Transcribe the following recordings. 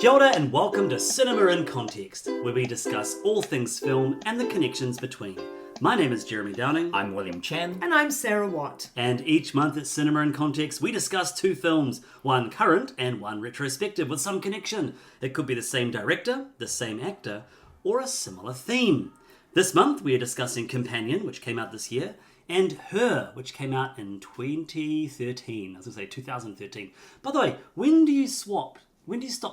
Kia ora and welcome to Cinema in Context, where we discuss all things film and the connections between. My name is Jeremy Downing. I'm William Chen. And I'm Sarah Watt. And each month at Cinema in Context, we discuss two films, one current and one retrospective with some connection. It could be the same director, the same actor, or a similar theme. This month we are discussing Companion, which came out this year, and Her, which came out in 2013. I was going to say 2013. By the way, when do you stop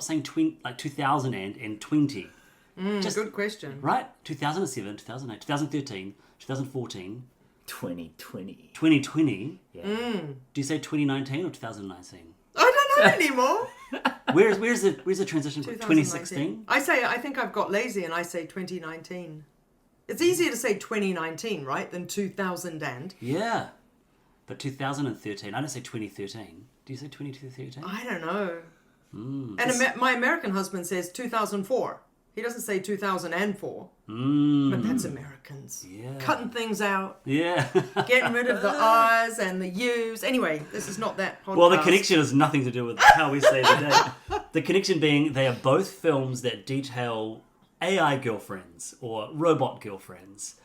saying 2000 and 20? Good question. Right? 2007, 2008, 2013, 2014. 2020. 2020? Yeah. Do you say 2019 or 2019? I don't know anymore. Where's the transition from 2016? I think I've got lazy and I say 2019. It's easier to say 2019, right, than 2000 and. Yeah. But 2013, I don't say 2013. Do you say 2013? I don't know. And my American husband says 2004. He doesn't say 2004. But that's Americans. Yeah. Cutting things out. Yeah. Getting rid of the R's and the U's. Anyway, this is not that podcast. Well, the connection has nothing to do with how we say the day. The connection being they are both films that detail AI girlfriends or robot girlfriends.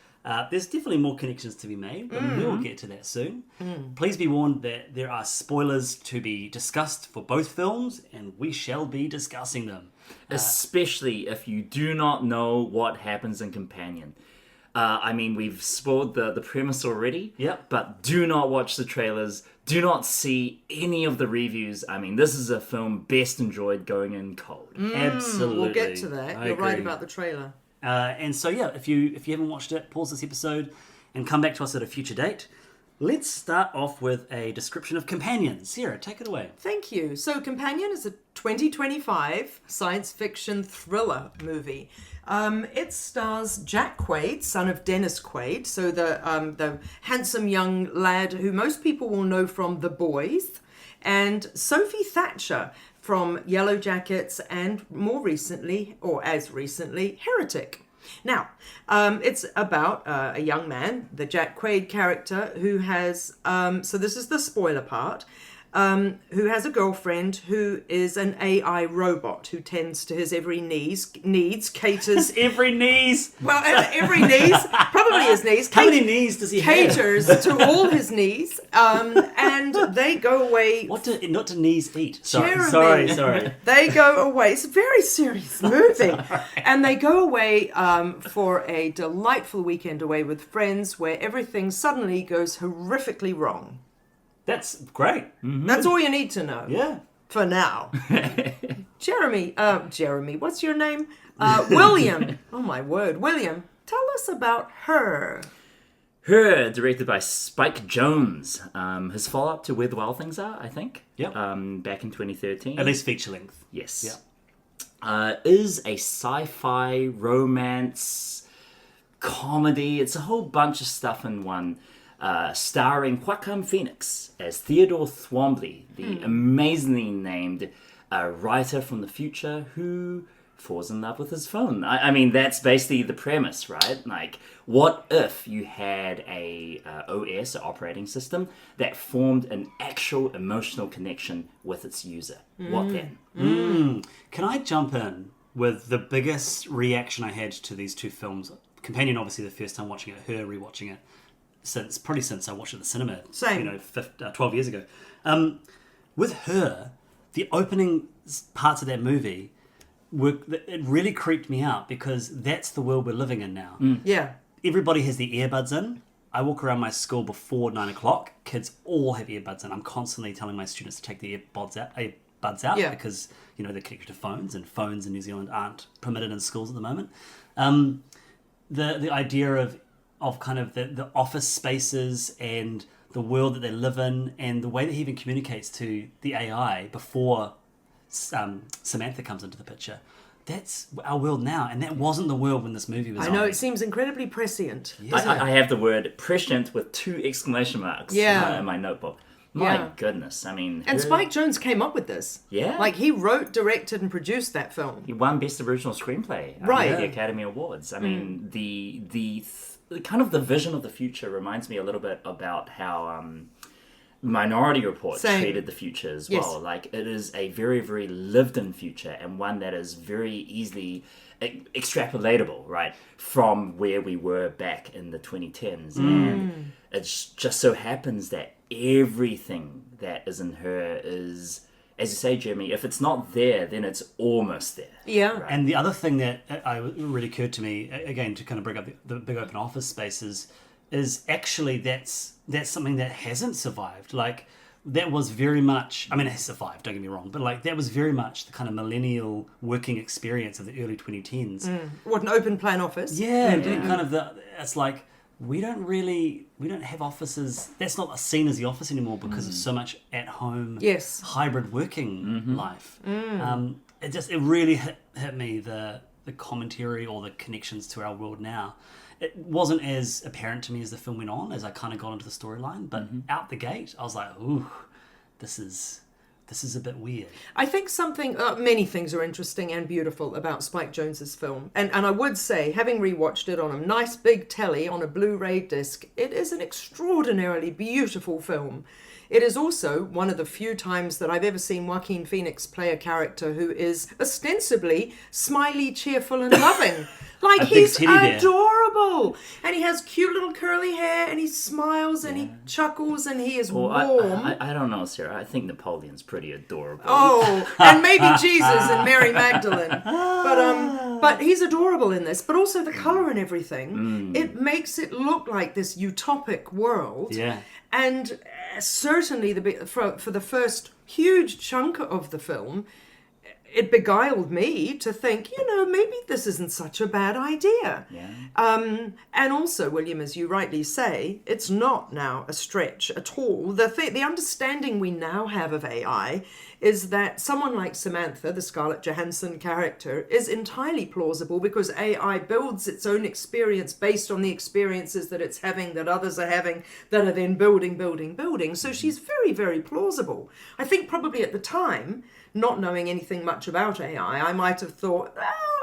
There's definitely more connections to be made, but we will get to that soon. Please be warned that there are spoilers to be discussed for both films, and we shall be discussing them. Especially if you do not know what happens in Companion. We've spoiled the premise already. Yep. But do not watch the trailers. Do not see any of the reviews. I mean, this is a film best enjoyed going in cold. Absolutely. We'll get to that. I You're right agree. about the trailer. And so, yeah, if you haven't watched it, pause this episode and come back to us at a future date. Let's start off with a description of Companion. Sarah, take it away. Thank you. So Companion is a 2025 science fiction thriller movie. It stars Jack Quaid, son of Dennis Quaid, so the handsome young lad who most people will know from The Boys, and Sophie Thatcher from Yellowjackets and as recently, Heretic. Now, it's about a young man, the Jack Quaid character, who has, so this is the spoiler part, who has a girlfriend who is an AI robot who tends to his every needs, caters... Every knees! Well, every needs, probably his knees. How many knees does he have? Caters to all his needs, and they go away... Not to knees eat. Sorry. They go away. It's a very serious movie. And they go away for a delightful weekend away with friends where everything suddenly goes horrifically wrong. That's great. Mm-hmm. That's all you need to know. Yeah. For now. Jeremy, what's your name? William. Oh my word. William, tell us about Her. Her, directed by Spike Jonze. His follow-up to Where the Wild Things Are, I think. Yep. Back in 2013. At least feature length. Yes. Yeah. Is a sci-fi, romance, comedy. It's a whole bunch of stuff in one. Starring Joaquin Phoenix as Theodore Thwombly, the amazingly named writer from the future who falls in love with his phone. I mean, that's basically the premise, right? Like, what if you had a OS, or operating system, that formed an actual emotional connection with its user? What then? Can I jump in with the biggest reaction I had to these two films? Companion, obviously, the first time watching it, Her, rewatching it. Since I watched it at the cinema, Same. 12 years ago. With Her, the opening parts of that movie, it really creeped me out because that's the world we're living in now. Yeah. Everybody has the earbuds in. I walk around my school before 9 o'clock. Kids all have earbuds in. I'm constantly telling my students to take the earbuds out because they're connected to phones, and phones in New Zealand aren't permitted in schools at the moment. The idea of kind of the office spaces and the world that they live in and the way that he even communicates to the AI before Samantha comes into the picture. That's our world now, and that wasn't the world when this movie was on. I know, it seems incredibly prescient. I have the word prescient with 2 exclamation marks in my notebook. My goodness, I mean... And Spike Jonze came up with this. Yeah. Like, he wrote, directed, and produced that film. He won Best Original Screenplay at the Academy Awards. I mean, the kind of the vision of the future reminds me a little bit about how Minority Report Same. treated the future as Yes. well. Like, it is a very, very lived-in future, and one that is very easily extrapolatable, right, from where we were back in the 2010s. And it just so happens that everything that is in her is, as you say, Jeremy, if it's not there, then it's almost there. Yeah. Right? And the other thing that really occurred to me, again, to kind of bring up the big open office spaces, is actually that's something that hasn't survived. Like, that was very much, I mean, it has survived, don't get me wrong, but like that was very much the kind of millennial working experience of the early 2010s. What, an open plan office? Yeah, and kind of it's like, we don't have offices. That's not seen as the office anymore because of so much at home, Yes. hybrid working life. It really hit me, the commentary or the connections to our world now. It wasn't as apparent to me as the film went on, as I kind of got into the storyline, but out the gate, I was like, ooh, this is a bit weird. I think many things are interesting and beautiful about Spike Jonze's film. And I would say, having rewatched it on a nice big telly on a Blu-ray disc, it is an extraordinarily beautiful film. It is also one of the few times that I've ever seen Joaquin Phoenix play a character who is ostensibly smiley, cheerful, and loving. Like, he's adorable. And he has cute little curly hair, and he smiles, and he chuckles, and he is warm. I don't know, Sarah. I think Napoleon's pretty adorable. Oh, and maybe Jesus and Mary Magdalene. But he's adorable in this. But also the colour and everything. It makes it look like this utopic world. Yeah. And certainly for the first huge chunk of the film, it beguiled me to think, maybe this isn't such a bad idea. Yeah. And also, William, as you rightly say, it's not now a stretch at all. The understanding we now have of AI is that someone like Samantha, the Scarlett Johansson character, is entirely plausible because AI builds its own experience based on the experiences that it's having, that others are having, that are then building. So she's very, very plausible. I think probably at the time, not knowing anything much about AI, I might have thought,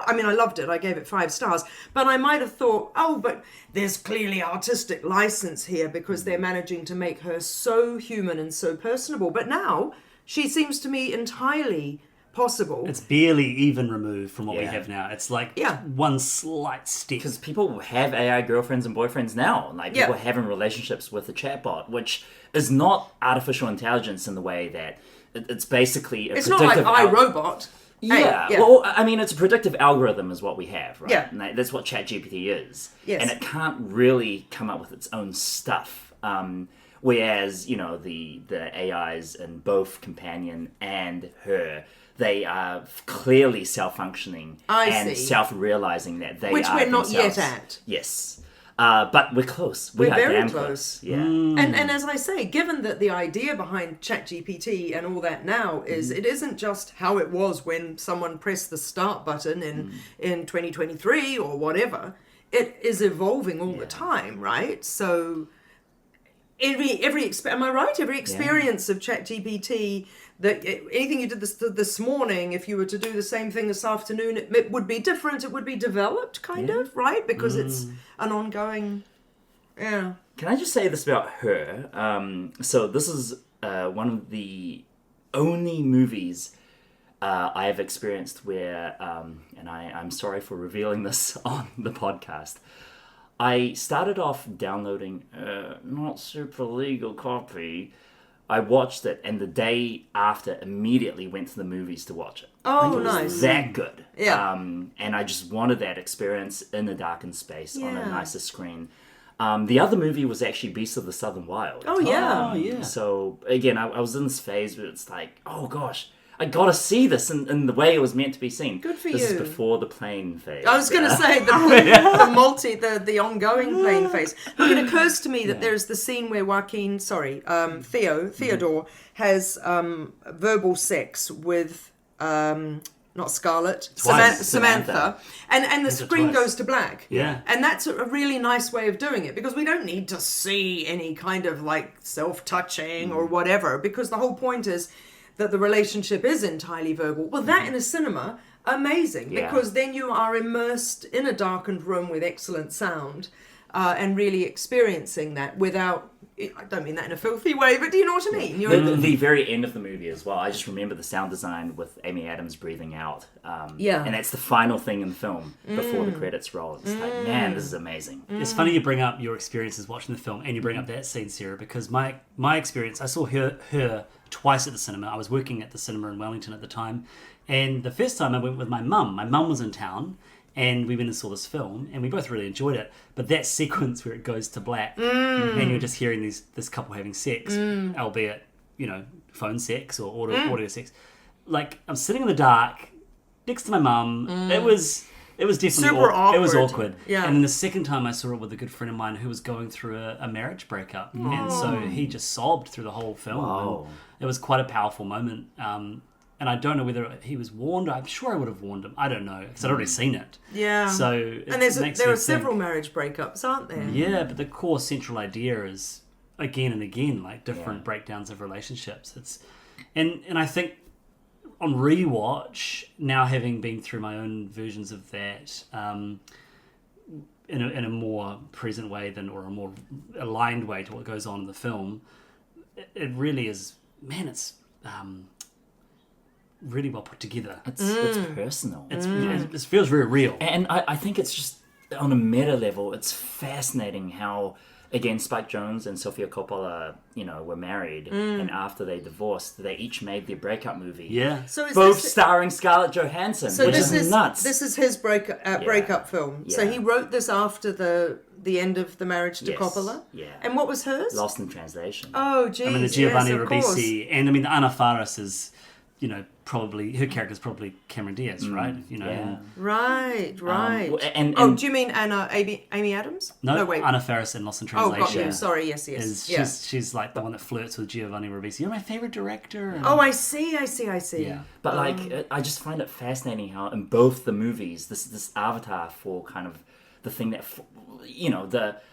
I loved it, I gave it 5 stars, but I might have thought, but there's clearly artistic license here because they're managing to make her so human and so personable. But now, she seems to me entirely possible. It's barely even removed from what we have now. It's like one slight step. Because people have AI girlfriends and boyfriends now. Like, people are having relationships with a chatbot, which is not artificial intelligence in the way that it's basically it's not like iRobot. Yeah. Well, I mean, it's a predictive algorithm is what we have, right? Yeah. And that's what ChatGPT is. Yes. And it can't really come up with its own stuff. Whereas, the AIs in both Companion and Her, they are clearly self-functioning and self-realizing that they Which are we're not themselves. yet at. Yes. But we're close. We're are very damn close. Yeah. And as I say, given that the idea behind ChatGPT and all that now is it isn't just how it was when someone pressed the start button in 2023 or whatever. It is evolving all the time, right? So am I right? Every experience of ChatGPT, that anything you did this morning, if you were to do the same thing this afternoon, it would be different. It would be developed, kind of, right? Because it's an ongoing. Yeah. Can I just say this about Her? So this is one of the only movies I have experienced where, and I'm sorry for revealing this on the podcast, I started off downloading a not super legal copy. I watched it, and the day after, immediately went to the movies to watch it. Oh, it was nice. that good. Yeah. And I just wanted that experience in a darkened space on a nicer screen. The other movie was actually Beasts of the Southern Wild. Oh, yeah. So, again, I was in this phase where it's like, oh, gosh, I gotta see this in the way it was meant to be seen. Good for This you. is before the plane phase. I was going to say the the ongoing plane phase. Look, it occurs to me that there's the scene where Theodore has verbal sex with not Scarlett, Samantha. And the screen goes to black. Yeah. And that's a really nice way of doing it because we don't need to see any kind of like self-touching or whatever, because the whole point is that the relationship is entirely verbal. Well, that in a cinema, amazing, because then you are immersed in a darkened room with excellent sound. and really experiencing that without. I don't mean that in a filthy way, but do you know what I mean? The very end of the movie as well. I just remember the sound design with Amy Adams breathing out. And that's the final thing in the film before the credits roll. It's like, man, this is amazing. It's funny you bring up your experiences watching the film and you bring up that scene, Sarah, because my experience, I saw her twice at the cinema. I was working at the cinema in Wellington at the time. And the first time I went with my mum. My mum was in town. And we went and saw this film, and we both really enjoyed it. But that sequence where it goes to black, and you're just hearing this couple having sex, albeit, phone sex or audio sex. Like, I'm sitting in the dark next to my mum. It was definitely super awkward. It was awkward. Yeah. And then the second time I saw it with a good friend of mine who was going through a marriage breakup, and so he just sobbed through the whole film. Wow. It was quite a powerful moment. And I don't know whether he was warned. I'm sure I would have warned him. I don't know, because I'd already seen it. Yeah. So and there are several marriage breakups, aren't there? Yeah, but the core central idea is again and again, like different breakdowns of relationships. And I think on rewatch, now having been through my own versions of that, in a more present way or a more aligned way to what goes on in the film, it really is. Man, it's. Really well put together. It's personal. It feels very real. And I think it's just, on a meta level, it's fascinating how, again, Spike Jonze and Sofia Coppola, were married, and after they divorced, they each made their breakup movie. Yeah. So both starring Scarlett Johansson, which is nuts. This is his breakup film. Yeah. So he wrote this after the end of the marriage to Coppola? Yeah. And what was hers? Lost in Translation. Oh, geez. I mean, the Giovanni yes, of course. Ribisi, and I mean, the Anna Faris is, probably, her character's probably Cameron Diaz, right? Yeah. Right. And do you mean Amy Adams? No, wait. Anna Faris in Lost in Oh, Translation. got you. Sorry, yes. She's like the one that flirts with Giovanni Ribisi. You're my favorite director. And, Oh, I see. Yeah. But I just find it fascinating how in both the movies, this avatar for kind of the thing that,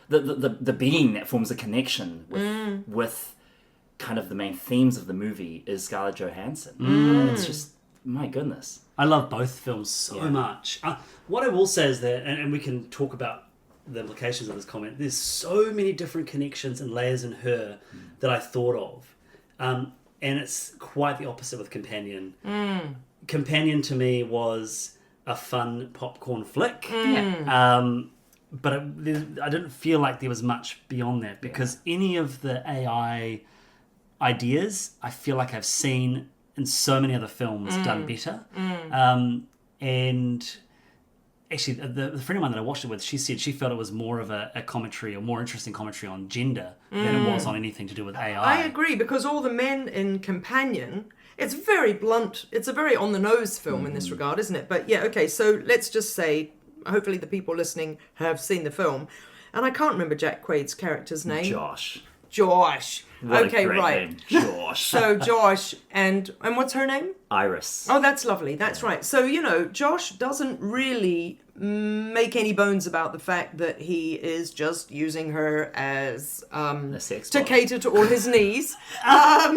the being that forms a connection with kind of the main themes of the movie is Scarlett Johansson. It's just, my goodness. I love both films so much. What I will say is that, and we can talk about the implications of this comment, there's so many different connections and layers in her that I thought of. And it's quite the opposite with Companion. Companion to me was a fun popcorn flick. But I didn't feel like there was much beyond that, because any of the AI ideas I feel like I've seen in so many other films done better. And actually, the friend of mine that I watched it with, she said she felt it was more of a commentary, or more interesting commentary on gender than it was on anything to do with AI. I agree, because all the men in Companion, it's very blunt. It's a very on-the-nose film in this regard, isn't it? But yeah, okay, so let's just say, hopefully the people listening have seen the film. And I can't remember Jack Quaid's character's name. Josh. What okay, a great right. name. Josh. So Josh, and what's her name? Iris. Oh, that's lovely. That's right. So, Josh doesn't really make any bones about the fact that he is just using her as a sex to bot. cater to all his needs. A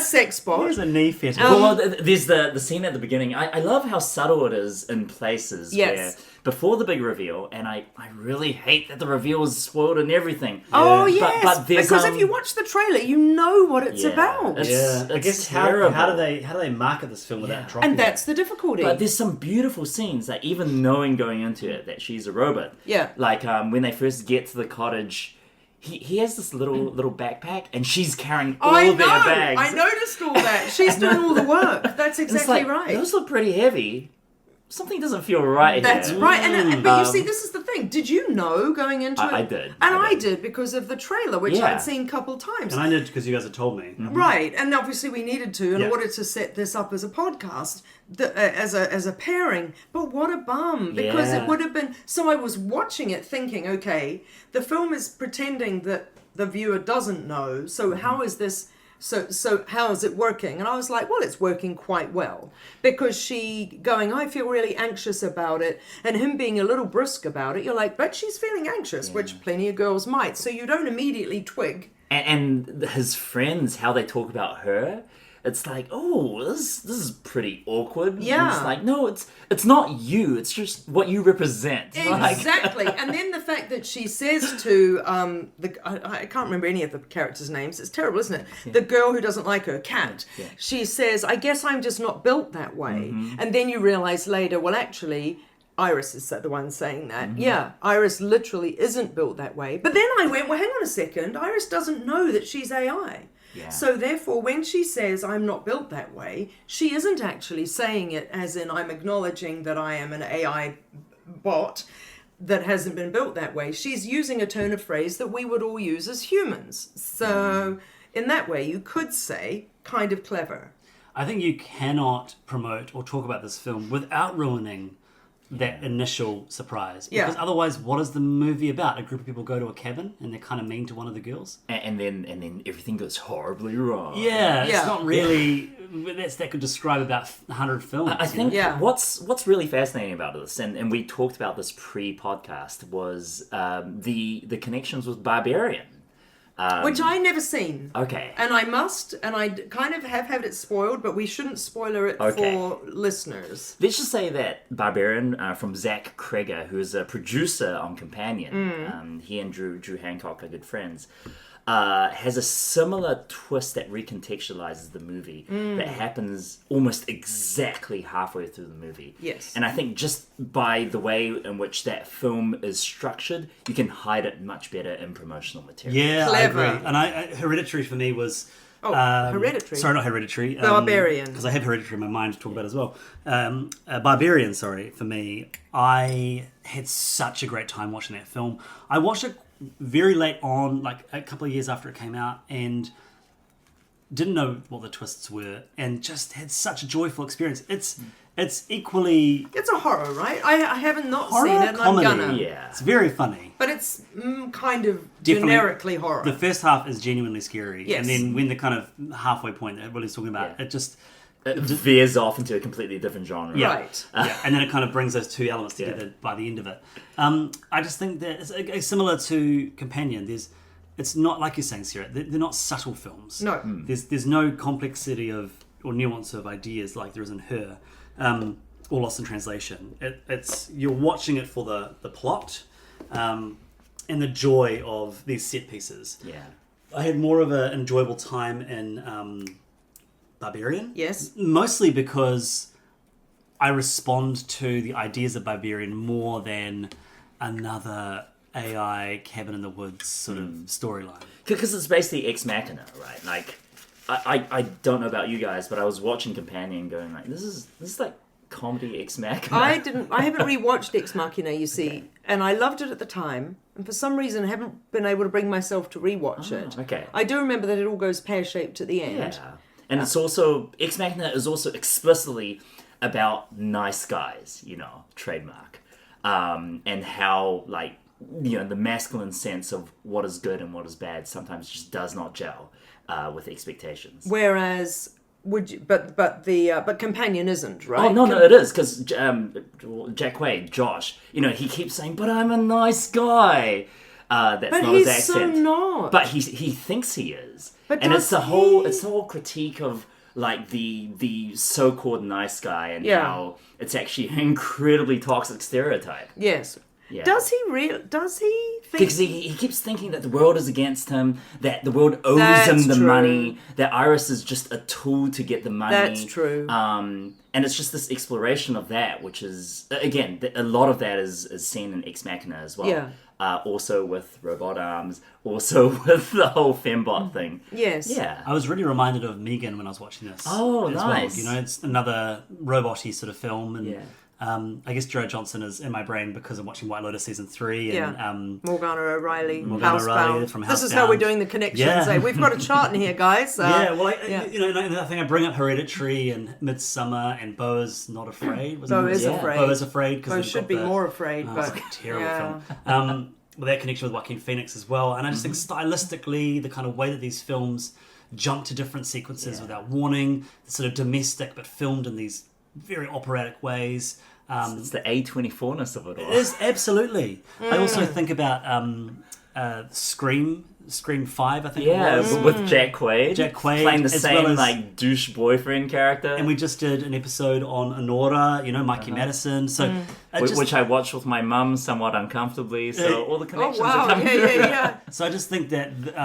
sex bot. There's a knee fetish. Well, there's the scene at the beginning. I love how subtle it is in places where before the big reveal, and I really hate that the reveal is spoiled and everything. Oh, yes. But because if you watch the trailer, you know what it's about. It's I guess terrible. how do they market this film without dropping And that's the difficulty. But there's some beautiful scenes, like even knowing going into it that she's a robot. Yeah. Like when they first get to the cottage, he has this little backpack, and she's carrying all their bags. I noticed all that. She's doing all the work. That's exactly right. Those look pretty heavy. Something doesn't feel right That's here. right. But you see, this is the thing. Did you know going into it? I did. And I did because of the trailer, which I'd seen a couple times. And I did because you guys had told me. Right, and obviously we needed to in order to set this up as a podcast, as a pairing. But what a bum, because it would have been. So I was watching it, thinking, okay, the film is pretending that the viewer doesn't know. So how is this? So how is it working? And I was like, well, it's working quite well, because she going, I feel really anxious about it, and him being a little brusque about it. You're like, but she's feeling anxious, which plenty of girls might. So you don't immediately twig. And his friends, how they talk about her, it's like, oh, this is pretty awkward. Yeah. And it's like, no, it's not you. It's just what you represent. Exactly. And then the fact that she says to I can't remember any of the characters' names. It's terrible, isn't it? Yeah. The girl who doesn't like her cat. Yeah. She says, "I guess I'm just not built that way." And then you realise later, well, actually, Iris is the one saying that. Yeah, Iris literally isn't built that way. But then I went, well, hang on a second. Iris doesn't know that she's AI. Yeah. So therefore, when she says, I'm not built that way, she isn't actually saying it as in I'm acknowledging that I am an AI bot that hasn't been built that way. She's using a turn of phrase that we would all use as humans. So in that way, you could say kind of clever. I think you cannot promote or talk about this film without ruining that initial surprise. Because otherwise, what is the movie about? A group of people go to a cabin and they're kind of mean to one of the girls. And then everything goes horribly wrong. Yeah, it's not really... That could describe about 100 films. I think what's really fascinating about this, and we talked about this pre-podcast, was the connections with Barbarian. Which I never seen. Okay. And I must, and I kind of have had it spoiled, but we shouldn't spoiler it for listeners. Let's just say that Barbarian, from Zach Kreger, who's a producer on Companion, he and Drew Hancock are good friends, has a similar twist that recontextualizes the movie that happens almost exactly halfway through the movie. Yes. And I think just by the way in which that film is structured, you can hide it much better in promotional material. Yeah, Clever. I agree. And Hereditary for me was... Hereditary. Sorry, not Hereditary. Barbarian. Because I have Hereditary in my mind to talk about as well. Barbarian, sorry, for me. I had such a great time watching that film. I watched it very late on, like a couple of years after it came out, and didn't know what the twists were, and just had such a joyful experience. It's equally... It's a horror, right? I haven't horror seen it, and comedy. I'm gonna. Yeah. It's very funny. But it's kind of Definitely, generically horror. The first half is genuinely scary. Yes. And then when the kind of halfway point that everybody's talking about, it just... It veers off into a completely different genre. Yeah. Right. Yeah, and then it kind of brings those two elements together by the end of it. I just think that it's similar to Companion. It's not, like you're saying, Sarah, they're not subtle films. No. There's no complexity or nuance of ideas like there is in Her, or Lost in Translation. It's you're watching it for the plot and the joy of these set pieces. Yeah. I had more of an enjoyable time in Barbarian. Yes. Mostly because I respond to the ideas of Barbarian more than another AI cabin in the woods sort of storyline. Because it's basically Ex Machina, right? Like, I don't know about you guys, but I was watching Companion going like, this is like comedy Ex Machina. I haven't rewatched Ex Machina, you see, and I loved it at the time, and for some reason I haven't been able to bring myself to rewatch it. Okay. I do remember that it all goes pear-shaped at the end. Yeah. And it's also, Ex Machina is also explicitly about nice guys, trademark. And how, like, the masculine sense of what is good and what is bad sometimes just does not gel with expectations. Whereas, but Companion isn't, right? Oh, no, it is, because Jack Quaid, Josh, he keeps saying, but I'm a nice guy. That's but not his he's accent. so not. But he thinks he is. But and does it's the whole critique of like the so-called nice guy and how it's actually an incredibly toxic stereotype. Yes. Yeah. Does he think... Because he keeps thinking that the world is against him, that the world owes That's him the true. money, that Iris is just a tool to get the money. That's true. And it's just this exploration of that, which is, again, a lot of that is seen in Ex Machina as well. Yeah. Also with robot arms, also with the whole fembot thing. Yes. Yeah. I was really reminded of Megan when I was watching this. Oh, as nice. Well. It's another robot-y sort of film, and Yeah. I guess Joe Johnson is in my brain because I'm watching White Lotus season 3 and Morgana O'Reilly, Morgana O'Reilly Housebound. from This is how Housebound. we're doing the connections. Yeah. We've got a chart in here, guys. and I think I bring up Hereditary and Midsommar and Beau Is Not Afraid. Beau Is Afraid. Beau Is Afraid. Beau should be more afraid, It's but like a terrible film. With that connection with Joaquin Phoenix as well, and I just think stylistically, the kind of way that these films jump to different sequences without warning, the sort of domestic but filmed in these very operatic ways. It's the A24-ness of it all. It is, absolutely. I also think about Scream Scream 5, I think it was. with Jack Quaid. Jack Quaid, playing the as same well as- like douche boyfriend character. And we just did an episode on Honora, Mikey Madison. So which I watched with my mum somewhat uncomfortably, so all the Oh connections wow! are coming through. Yeah. So I just think that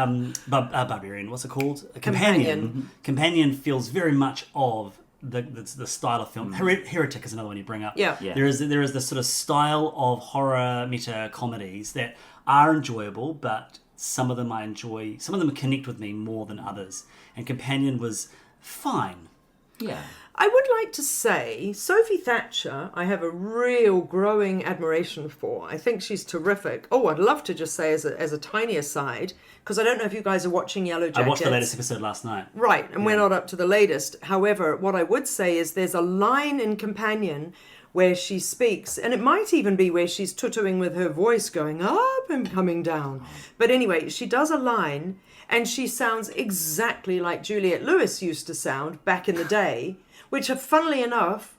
Barbarian, what's it called? Companion feels very much of the style of film. Heretic is another one you bring up. Yeah. There is this sort of style of horror meta comedies that are enjoyable, but some of them I enjoy. Some of them connect with me more than others. And Companion was fine. Yeah. I would like to say Sophie Thatcher, I have a real growing admiration for. I think she's terrific. Oh, I'd love to just say as a tiny aside, because I don't know if you guys are watching Yellowjackets. I watched the latest episode last night. Right, and we're not up to the latest. However, what I would say is there's a line in Companion where she speaks, and it might even be where she's tutoing with her voice going up and coming down. But anyway, she does a line, and she sounds exactly like Juliette Lewis used to sound back in the day, which, funnily enough,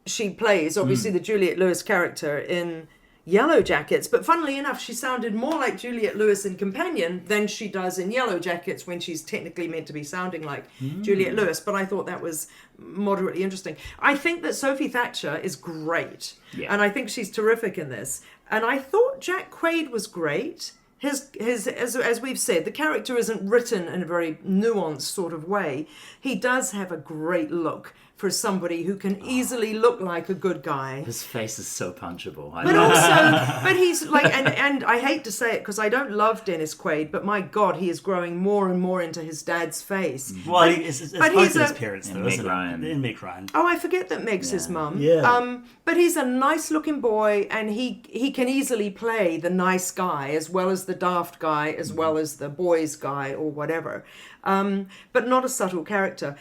she plays, obviously, the Juliette Lewis character in Yellowjackets. But funnily enough, she sounded more like Juliette Lewis in Companion than she does in Yellowjackets when she's technically meant to be sounding like Juliette Lewis. But I thought that was moderately interesting. I think that Sophie Thatcher is great. Yeah. And I think she's terrific in this. And I thought Jack Quaid was great. His as we've said, the character isn't written in a very nuanced sort of way. He does have a great look for somebody who can easily look like a good guy. His face is so punchable. But he's like, and I hate to say it because I don't love Dennis Quaid, but my God, he is growing more and more into his dad's face. Well, it's both of his parents, though, Meg isn't Ryan. it? And Meg Ryan. Oh, I forget that Meg's his mum. Yeah. But he's a nice-looking boy, and he can easily play the nice guy as well as the daft guy, as well as the boys guy or whatever. But not a subtle character.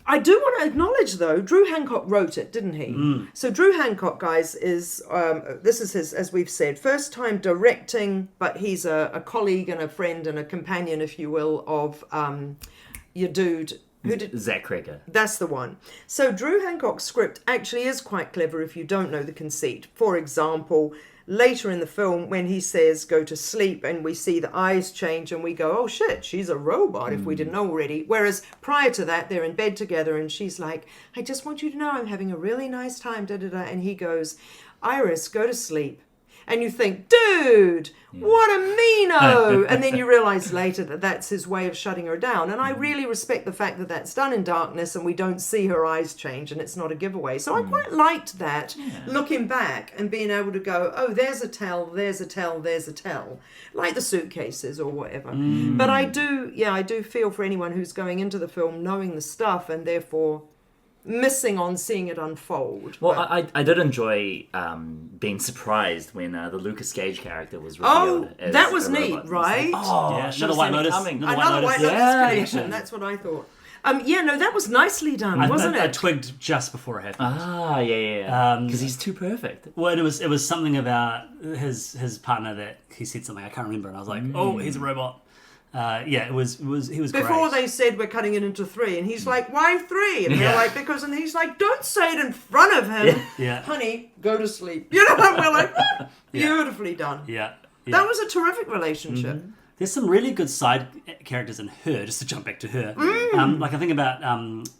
I do want to acknowledge, though, Drew Hancock wrote it, didn't he? So Drew Hancock, guys, is this is his, as we've said, first time directing, but he's a colleague and a friend and a companion, if you will, of your dude. Who did Zach Cregger. That's the one. So Drew Hancock's script actually is quite clever if you don't know the conceit. For example, later in the film when he says go to sleep and we see the eyes change and we go, oh shit, she's a robot if we didn't know already. Whereas prior to that, they're in bed together and she's like, I just want you to know I'm having a really nice time, da-da-da. And he goes, Iris, go to sleep. And you think, dude, what a meano! And then you realise later that that's his way of shutting her down. And I really respect the fact that that's done in darkness and we don't see her eyes change and it's not a giveaway. So I quite liked that, looking back and being able to go, oh, there's a tell, there's a tell, there's a tell. Like the suitcases or whatever. But I do feel for anyone who's going into the film knowing the stuff and therefore missing on seeing it unfold. Well, I did enjoy being surprised when the Lucas Gage character was revealed. Oh, that was neat, robot. right? Yeah, should've another White seen it Lotus. coming. Another White Lotus connection. That's what I thought. That was nicely done, wasn't I it? twigged just before it happened. Yeah. Because he's too perfect. Well, it was something about his partner that he said something I can't remember, and I was like, oh, he's a robot. He was Before great. They said we're cutting it into 3, and he's like, why 3? And we're like, because, and he's like, don't say it in front of him. Yeah. Honey, go to sleep. You know, and we're like, beautifully done. Yeah. That was a terrific relationship. There's some really good side characters in her, just to jump back to her. Like I think about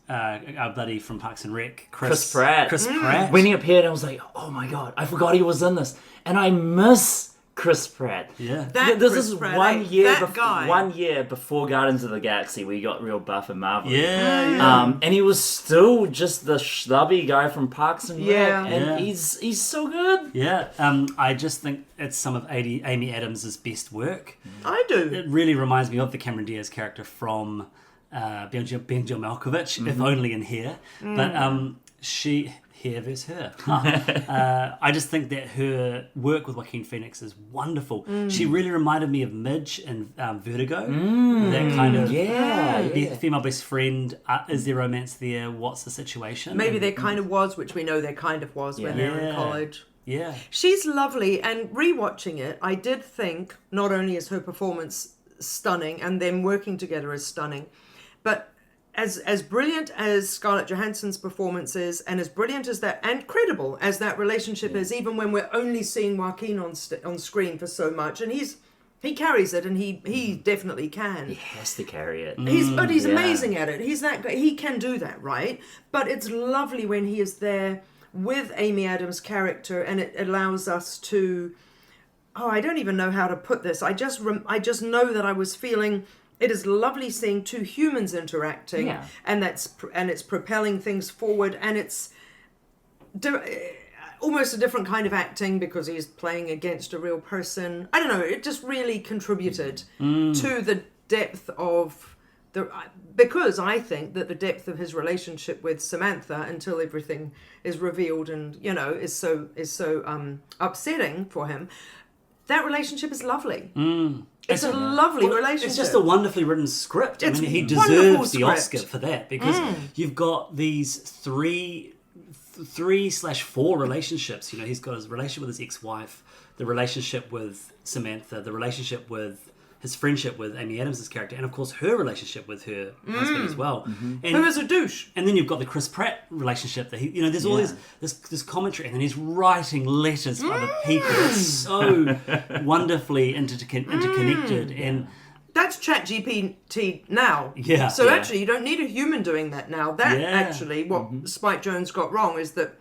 our buddy from Parks and Rec, Chris Pratt. Chris Pratt. When he appeared, I was like, oh my God, I forgot he was in this. And I miss Chris Pratt. Yeah. This is Pratt, 1 year that guy. 1 year before Guardians of the Galaxy we got real buff and Marvel. Yeah. And he was still just the schlubby guy from Parks and Rec. Yeah. And he's so good. Yeah. I just think it's some of Amy Adams' best work. I do. It really reminds me of the Cameron Diaz character from Benjamin Malkovich, if only in Here. But she... Here versus her. I just think that her work with Joaquin Phoenix is wonderful. She really reminded me of Midge in Vertigo. That kind of the female best friend. Is there romance there? What's the situation? Maybe there kind of was, which we know there kind of was when they were in college. Yeah. She's lovely, and rewatching it, I did think not only is her performance stunning and them working together is stunning, but as brilliant as Scarlett Johansson's performance is, and as brilliant as that, and credible as that relationship is, even when we're only seeing Joaquin on screen for so much, and he's He carries it, and he definitely can. He has to carry it. He's amazing at it. He's that he can do that, right? But it's lovely when he is there with Amy Adams' character, and it allows us to. Oh, I don't even know how to put this. I just know that I was feeling. It is lovely seeing two humans interacting, and it's propelling things forward, and it's. Almost a different kind of acting because he's playing against a real person. I don't know, it just really contributed to the depth of because I think that the depth of his relationship with Samantha until everything is revealed and, is so upsetting for him. That relationship is lovely. It's a lovely relationship. It's just a wonderfully written script. I mean, he deserves the Oscar for that because you've got these 3/4 relationships. He's got his relationship with his ex-wife, the relationship with Samantha, the relationship with his friendship with Amy Adams' character, and of course her relationship with her husband as well. And, who is a douche. And then you've got the Chris Pratt relationship that there's all this commentary, and then he's writing letters for other people. It's so wonderfully interconnected and. That's ChatGPT now. Yeah. So actually, you don't need a human doing that now. That actually, what Spike Jonze got wrong is that,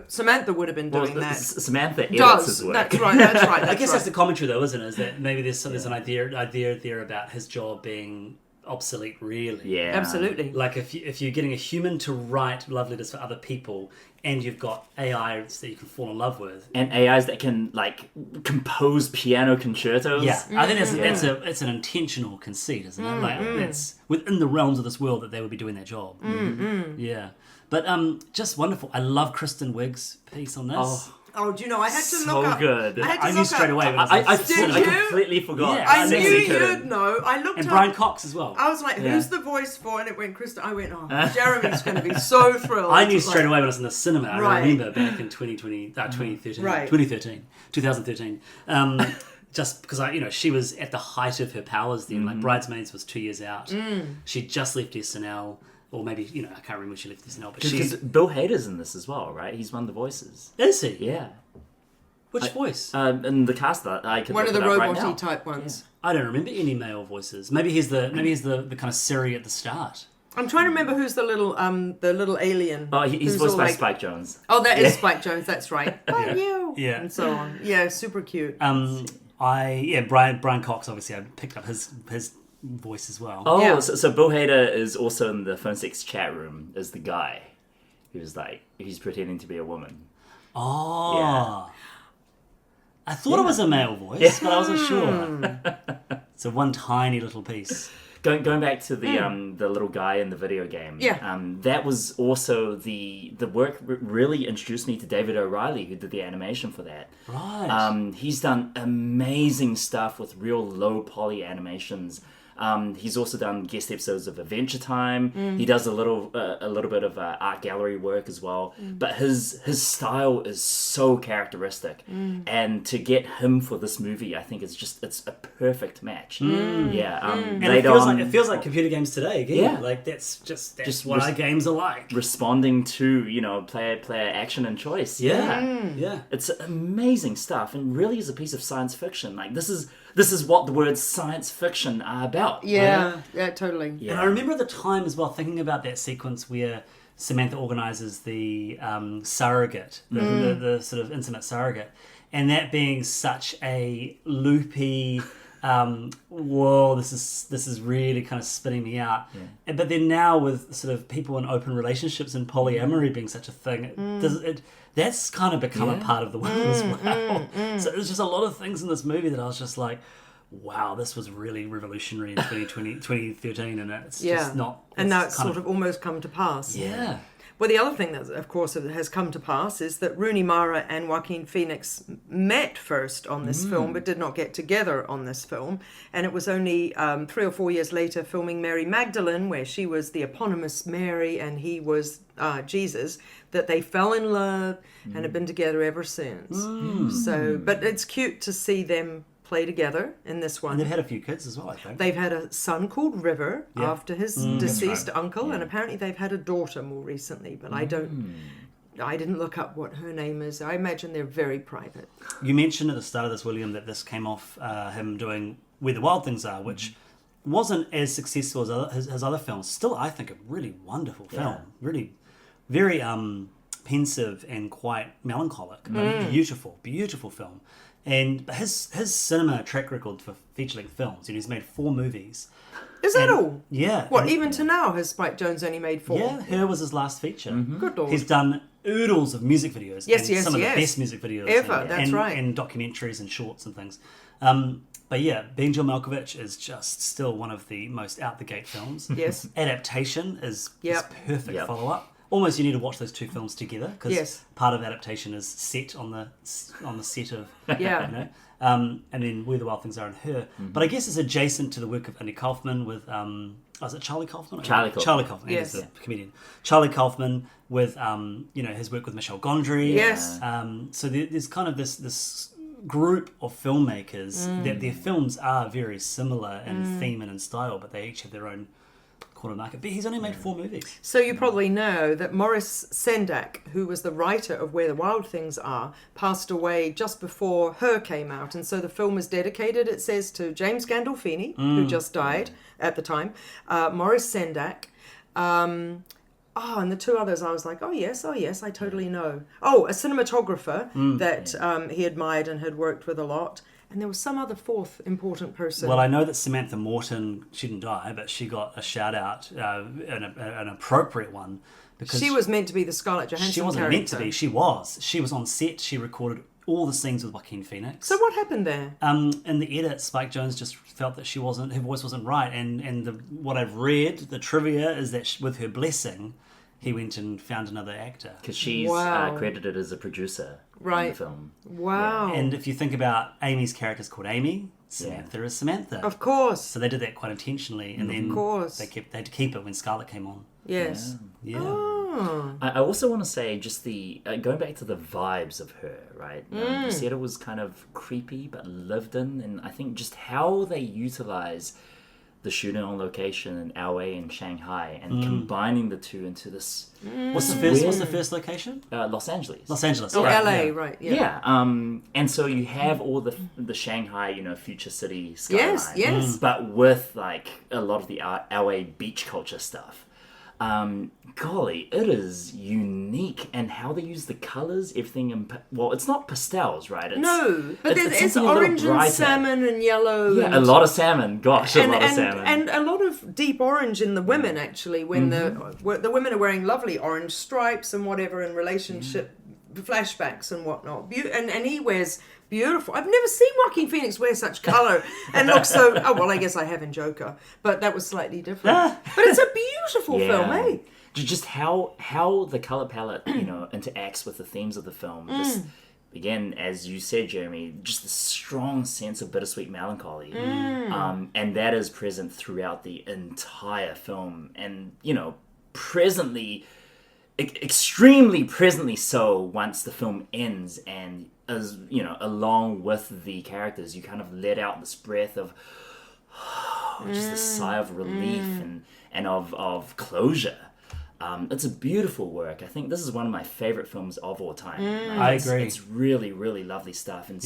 Samantha would have been doing that. Samantha edits his work. That's right. I guess that's the commentary, though, isn't it? Is that maybe there's an idea there about his job being obsolete, really. Yeah. Absolutely. Like if you're getting a human to write love letters for other people, and you've got AIs that you can fall in love with, and AIs that can compose piano concertos. Yeah, I think it's an intentional conceit, isn't it? It's within the realms of this world that they would be doing their job. Yeah, but just wonderful. I love Kristen Wiig's piece on this. Oh, do you know, I had to look up. So good. I knew straight away. I completely forgot. Yeah, I knew you'd know. I looked and up. Brian Cox as well. I was like, who's the voice for? And it went Kristen. I went, Jeremy's going to be so thrilled. I knew straight away when I was in the cinema. I remember back in 2013. Just because she was at the height of her powers then. Like Bridesmaids was 2 years out. She just left SNL. Or maybe, I can't remember when she left SNL. But because Bill Hader's in this as well, right? He's one of the voices. Is he? Yeah. Which voice? In the cast that I could one of the robot-y type ones. I don't remember any male voices. Maybe he's the kind of Siri at the start. I'm trying to remember who's the little alien. Oh, he's voiced by Spike Jonze. Oh, that is Spike Jonze. That's right. You. Yeah. And so on. Yeah, super cute. Brian Cox, obviously, I picked up his voice as well. Oh, yeah. So Bill Hader is also in the Phone Sex chat room as the guy who's he's pretending to be a woman. Oh. Yeah. I thought it was a male voice, but I wasn't sure. It's a one tiny little piece. Going back to the little guy in the video game, that was also the work really introduced me to David O'Reilly, who did the animation for that. Right. He's done amazing stuff with real low poly animations. He's also done guest episodes of Adventure Time. He does a little bit of art gallery work as well. But his style is so characteristic, and to get him for this movie, I think it's a perfect match. Yeah, and it feels like computer games today. Again. Yeah, like that's what our games are like. Responding to player action and choice. Yeah, it's amazing stuff, and really is a piece of science fiction. Like this is what the words science fiction are about. Yeah, totally. Yeah. And I remember at the time as well thinking about that sequence where Samantha organises the surrogate, the sort of intimate surrogate, and that being such a loopy, whoa, this is really kind of spinning me out. Yeah. But then now with sort of people in open relationships and polyamory being such a thing, that's kind of become a part of the world as well. So there's just a lot of things in this movie that I was just like, wow, this was really revolutionary in 2013, and it's just not... And now it's sort of almost come to pass. Yeah. Well, the other thing that, of course, has come to pass is that Rooney Mara and Joaquin Phoenix met first on this film, but did not get together on this film. And it was only 3 or 4 years later filming Mary Magdalene, where she was the eponymous Mary and he was Jesus, that they fell in love and have been together ever since. So, but it's cute to see them play together in this one. And they've had a few kids as well, I think. They've had a son called River after his deceased uncle, and apparently they've had a daughter more recently, but I don't I didn't look up what her name is. I imagine they're very private. You mentioned at the start of this, William, that this came off him doing Where the Wild Things Are, which wasn't as successful as his other films. Still, I think, a really wonderful film. Really, very pensive and quite melancholic. But beautiful film. And his cinema track record for feature-length films, he's made 4 movies. Is that all? Yeah. What, even to now has Spike Jonze only made 4? Yeah, Her was his last feature. Good Lord. He's done oodles of music videos. Some of the best music videos ever. That's right. And documentaries and shorts and things. But yeah, Benjil Malkovich is just still one of the most out-the-gate films. Yes. Adaptation is perfect follow-up. Almost you need to watch those 2 films together because part of adaptation is set on the set of and then Where the Wild Things Are and Her. But I guess it's adjacent to the work of Andy Kaufman with is it Charlie Kaufman? Charlie Kaufman. Yes, he's a comedian. Charlie Kaufman with his work with Michel Gondry. Yes. So there's kind of this group of filmmakers that their films are very similar in theme and in style, but they each have their own corner market. But he's only made 4 movies. So you probably know that Maurice Sendak, who was the writer of Where the Wild Things Are, passed away just before Her came out. And so the film is dedicated, it says, to James Gandolfini, who just died at the time, Maurice Sendak, and the 2 others, I was like, oh yes, I totally know. Oh, a cinematographer that he admired and had worked with a lot. And there was some other 4th important person. Well, I know that Samantha Morton, she didn't die, but she got a shout out, an appropriate one. Because she was meant to be the Scarlett Johansson She wasn't character. meant to be, she was. She was on set, she recorded all the scenes with Joaquin Phoenix. So what happened there? In the edit, Spike Jonze just felt that her voice wasn't right. And what I've read, the trivia, is that with her blessing, he went and found another actor. Because she's credited as a producer in the film. Wow. And if you think about Amy's character's called Amy, Samantha is Samantha. Of course. So they did that quite intentionally, and then they had to keep it when Scarlett came on. Yes. Yeah. Oh. I also want to say just the going back to the vibes of Her, right? You said it was kind of creepy but lived in, and I think just how they utilize the shooting on location in LA and Shanghai and combining the 2 into this. What's the first location? Los Angeles. Los Angeles. Oh, right, LA, right? Yeah. And so you have all the Shanghai, future city skyline. Yes. But with like a lot of the LA beach culture stuff. Golly, it is unique, and how they use the colors, everything it's not pastels, right? It's orange and salmon and yellow. Yeah, a lot of salmon. Gosh, a lot of salmon. And a lot of deep orange in the women, actually, when the women are wearing lovely orange stripes and whatever in relationship flashbacks and whatnot. And he wears beautiful. I've never seen Joaquin Phoenix wear such colour and look so... Oh, well, I guess I have in Joker, but that was slightly different. But it's a beautiful film, eh? Just how the colour palette, interacts with the themes of the film. This, again, as you said, Jeremy, just the strong sense of bittersweet melancholy. And that is present throughout the entire film. And, presently... extremely presently so once the film ends, and as along with the characters, you kind of let out this breath of just a sigh of relief and of closure. It's a beautiful work. I think this is one of my favorite films of all time. I agree. It's really, really lovely stuff, and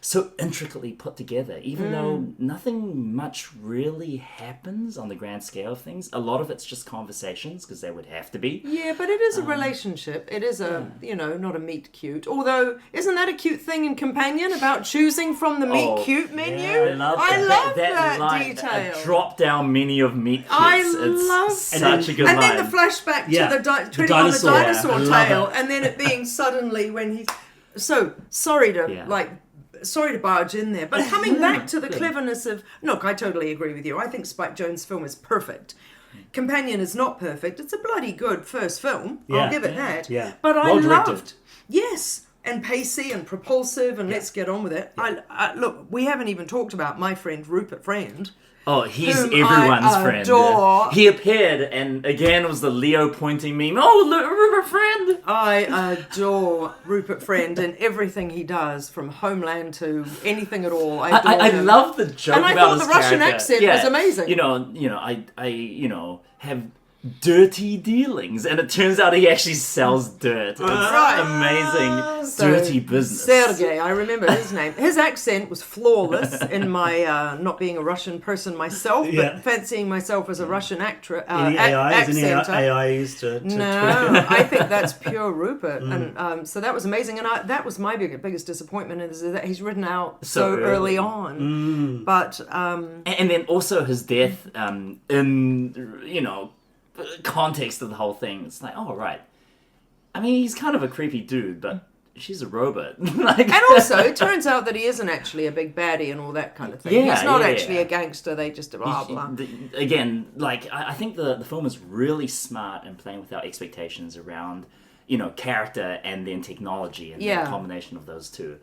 so intricately put together, even though nothing much really happens on the grand scale of things. A lot of it's just conversations, because they would have to be. Yeah, but it is a relationship. It is not a meet cute. Although, isn't that a cute thing in Companion about choosing from the meet cute menu? Yeah, I love that line, detail. A drop-down menu of meet cutes. I love it's such a good and line. And then the flashback to the treading on the dinosaur tail, and then it being suddenly when he's... So, sorry to barge in there, but coming back to the cleverness of... Look, I totally agree with you. I think Spike Jonze's film is perfect. Companion is not perfect. It's a bloody good first film. I'll give it that. Yeah. But Well I directed. loved... Yes, and pacey and propulsive, and let's get on with it. I look, we haven't even talked about my friend Rupert Friend. Oh, he's whom everyone's I friend. adore. He appeared, and again was the Leo pointing meme. Oh, look, Rupert Friend! I adore Rupert Friend and everything he does, from Homeland to anything at all. I adore I him. love the joke And I about thought his the Russian character. accent was amazing. I have dirty dealings, and it turns out he actually sells dirt. It's amazing. Dirty business. Sergei, I remember his name. His accent was flawless in my not being a Russian person myself, but fancying myself as a Russian actor. Any AI used to no, I think that's pure Rupert, and so that was amazing. And that was my biggest disappointment is that he's written out so early on. But and then also his death in context of the whole thing. It's like, oh right. I mean, he's kind of a creepy dude, but she's a robot. And also, it turns out that he isn't actually a big baddie and all that kind of thing. He's not actually a gangster. They just blah blah. Again, I think the film is really smart in playing with our expectations around character and then technology and the combination of those two.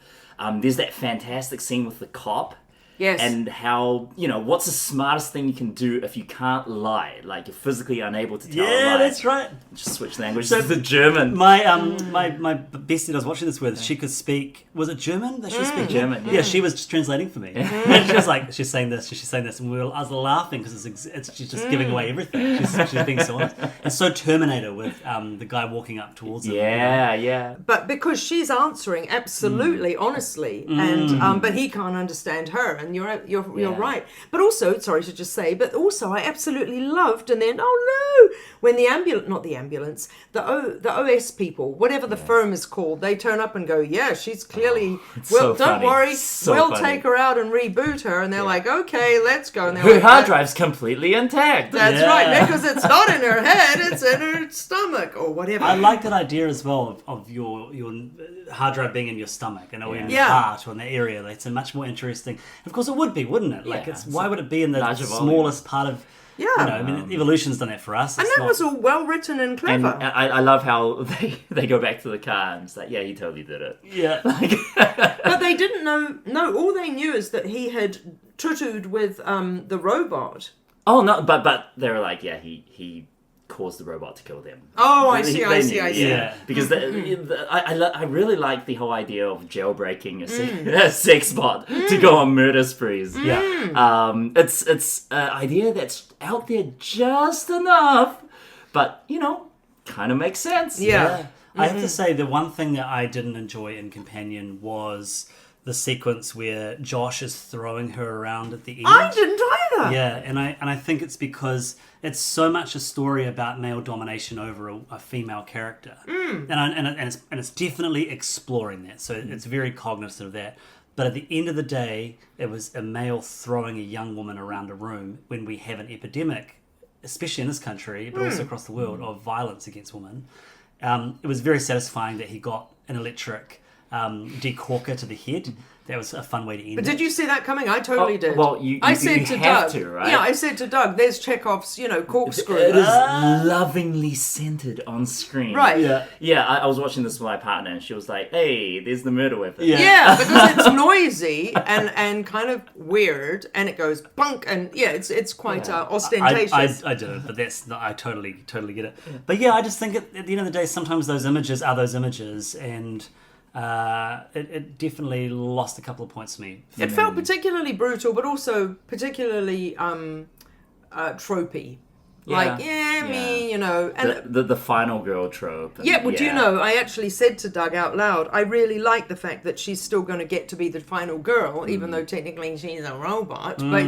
There's that fantastic scene with the cop. Yes. And how, what's the smartest thing you can do if you can't lie? Like, you're physically unable to tell a lie. Yeah, that's right. Just switch language to the German. My bestie that I was watching this with, she could speak... Was it German that she was speaking? German. Yeah, she was just translating for me. And she was like, she's saying this, and I was laughing because she's just giving away everything. She's being so honest. And so Terminator with the guy walking up towards him. Yeah. But because she's answering absolutely honestly, and but he can't understand her, and you're right. But also, sorry to just say, but also I absolutely loved, and then when the OS people, whatever the firm is called, they turn up and go, yeah, she's clearly don't worry, we'll take her out and reboot her, and they're like, okay, let's go. And her hard drive's completely intact. That's right, because it's not in her head, it's in her stomach or whatever. I like that idea as well of your hard drive being in your stomach and in your heart or in the area. It's a much more interesting. Of course, it would be, wouldn't it? Like, why would it be in the smallest part of? I mean, evolution's done that for us. And that was all well written and clever. And I love how they go back to the car and it's like, yeah, he totally did it. Yeah. But they didn't know. No, all they knew is that he had tutued with the robot. Oh no, but they were like, yeah, he caused the robot to kill them. Oh, I see. Yeah. Because I really like the whole idea of jailbreaking a sex bot to go on murder sprees. Yeah. It's an idea that's out there just enough, but kind of makes sense. Yeah. I have to say the one thing that I didn't enjoy in Companion was the sequence where Josh is throwing her around at the end. I didn't either. Yeah, and I think it's because it's so much a story about male domination over a female character, and it's definitely exploring that. So it's very cognizant of that. But at the end of the day, it was a male throwing a young woman around a room when we have an epidemic, especially in this country, but also across the world, of violence against women. It was very satisfying that he got an electric decorker to the head. That was a fun way to end But did you see that coming? I totally did. Well, I said to Doug, right? Yeah, I said to Doug, there's Chekhov's, corkscrew. It is lovingly centered on screen. Right. Yeah, I was watching this with my partner and she was like, hey, there's the murder weapon. Yeah, because it's noisy and kind of weird, and it goes bunk, and it's quite ostentatious. I didn't, but that's not, I totally get it. But yeah, I just think at the end of the day, sometimes those images are those images, and it definitely lost a couple of points for me. It felt particularly brutal, but also particularly tropey. And the final girl trope. I actually said to Doug out loud, I really like the fact that she's still going to get to be the final girl, even though technically she's a robot. But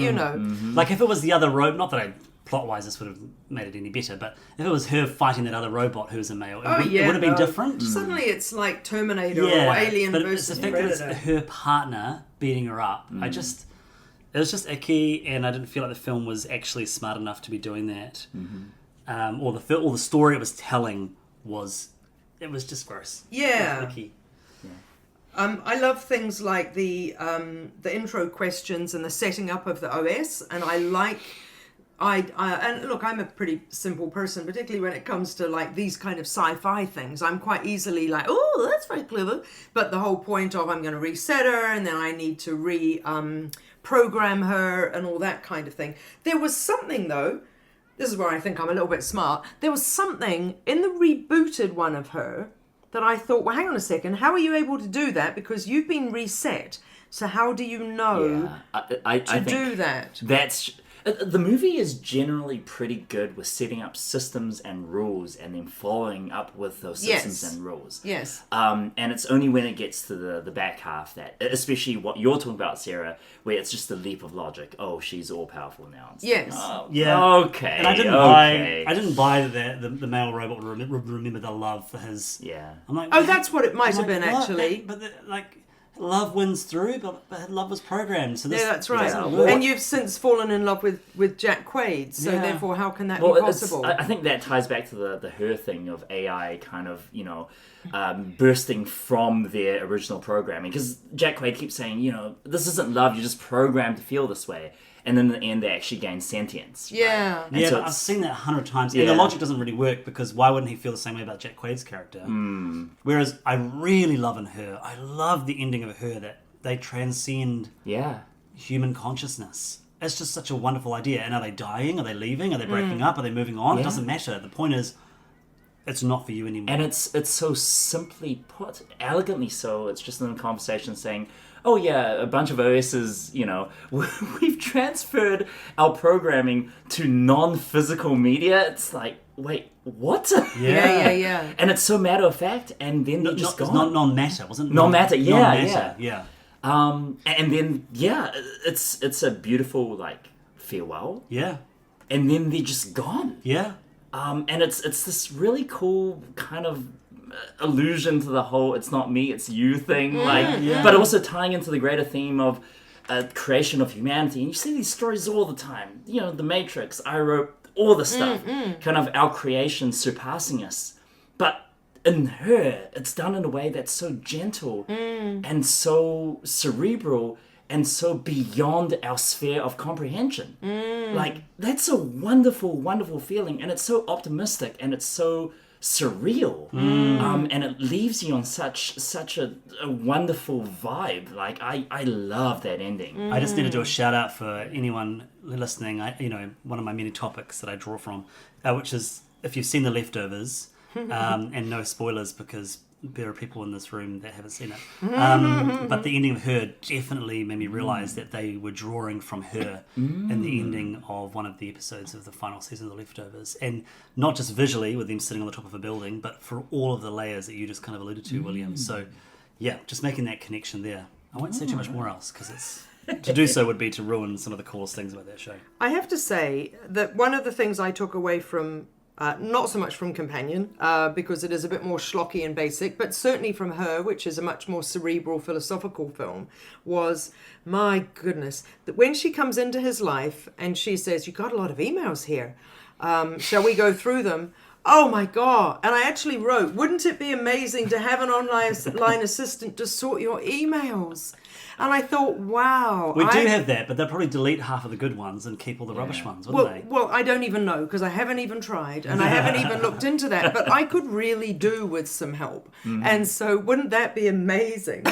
like if it was the other robot, not that plot-wise this would have made it any better, but if it was her fighting that other robot who's a male, it would have been different. Suddenly it's like Terminator or Alien versus Predator. It's her partner beating her up. It was just icky, and I didn't feel like the film was actually smart enough to be doing that. Or the story it was telling was just gross. Yeah. Icky. I love things like the intro questions and the setting up of the OS, and I like. And look, I'm a pretty simple person, particularly when it comes to like these kind of sci-fi things. I'm quite easily like, oh, that's very clever. But the whole point of I'm going to reset her and then I need to program her and all that kind of thing. There was something though, this is where I think I'm a little bit smart. There was something in the rebooted one of her that I thought, well, hang on a second, how are you able to do that? Because you've been reset. So how do you know I think do that? The movie is generally pretty good with setting up systems and rules and then following up with those systems and rules. Yes. And it's only when it gets to the back half that, especially what you're talking about, Sarah, where it's just a leap of logic. Oh, she's all powerful now. It's Yes. Okay. And I didn't buy that the male robot would remember the love for his. Yeah. I'm like, Oh, that's what it might have been, what? actually. But love wins through, but love was programmed. So this, Yeah, that's right. doesn't work. And you've since fallen in love with Jack Quaid, so Yeah. therefore, how can that be Well, possible? I think that ties back to the her thing of AI kind of, bursting from their original programming. Because Jack Quaid keeps saying, this isn't love, you're just programmed to feel this way. And then in the end, they actually gain sentience. Yeah. And Yeah, so but I've seen that 100 times. Yeah. And the logic doesn't really work because why wouldn't he feel the same way about Jack Quaid's character? Whereas I really love in Her, I love the ending of Her that they transcend human consciousness. It's just such a wonderful idea. And are they dying? Are they leaving? Are they breaking up? Are they moving on? It doesn't matter. The point is, it's not for you anymore. And it's so simply put, elegantly so. It's just in a conversation saying, oh yeah, a bunch of OSs, we've transferred our programming to non-physical media. It's like, wait, what? Yeah. And it's so matter of fact, and then they're just gone. It's non-matter, wasn't it? Non-matter, Non-matter, yeah. And then, it's a beautiful, farewell. Yeah. And then they're just gone. Yeah. And it's this really cool kind of allusion to the whole "it's not me, it's you" thing, but also tying into the greater theme of creation of humanity. And you see these stories all the time. The Matrix, I wrote all the stuff, kind of our creation surpassing us. But in Her, it's done in a way that's so gentle and so cerebral and so beyond our sphere of comprehension. That's a wonderful, wonderful feeling, and it's so optimistic, and it's so surreal, and it leaves you on such a wonderful vibe. I love that ending. I just need to do a shout out for anyone listening. One of my many topics that I draw from, which is if you've seen The Leftovers, and no spoilers because there are people in this room that haven't seen it. But the ending of Her definitely made me realise that they were drawing from Her in the ending of one of the episodes of the final season of The Leftovers. And not just visually with them sitting on the top of a building, but for all of the layers that you just kind of alluded to, William. So, yeah, just making that connection there. I won't say too much more else because it's... to do so would be to ruin some of the coolest things about that show. I have to say that one of the things I took away from not so much from Companion, because it is a bit more schlocky and basic, but certainly from Her, which is a much more cerebral, philosophical film, was, my goodness, that when she comes into his life and she says, "You got a lot of emails here. Shall we go through them?" Oh my God. And I actually wrote, wouldn't it be amazing to have an online assistant to sort your emails? And I thought, wow. We do have that, but they'll probably delete half of the good ones and keep all the rubbish ones, wouldn't they? Well, I don't even know because I haven't even tried and I haven't even looked into that. But I could really do with some help. And so wouldn't that be amazing?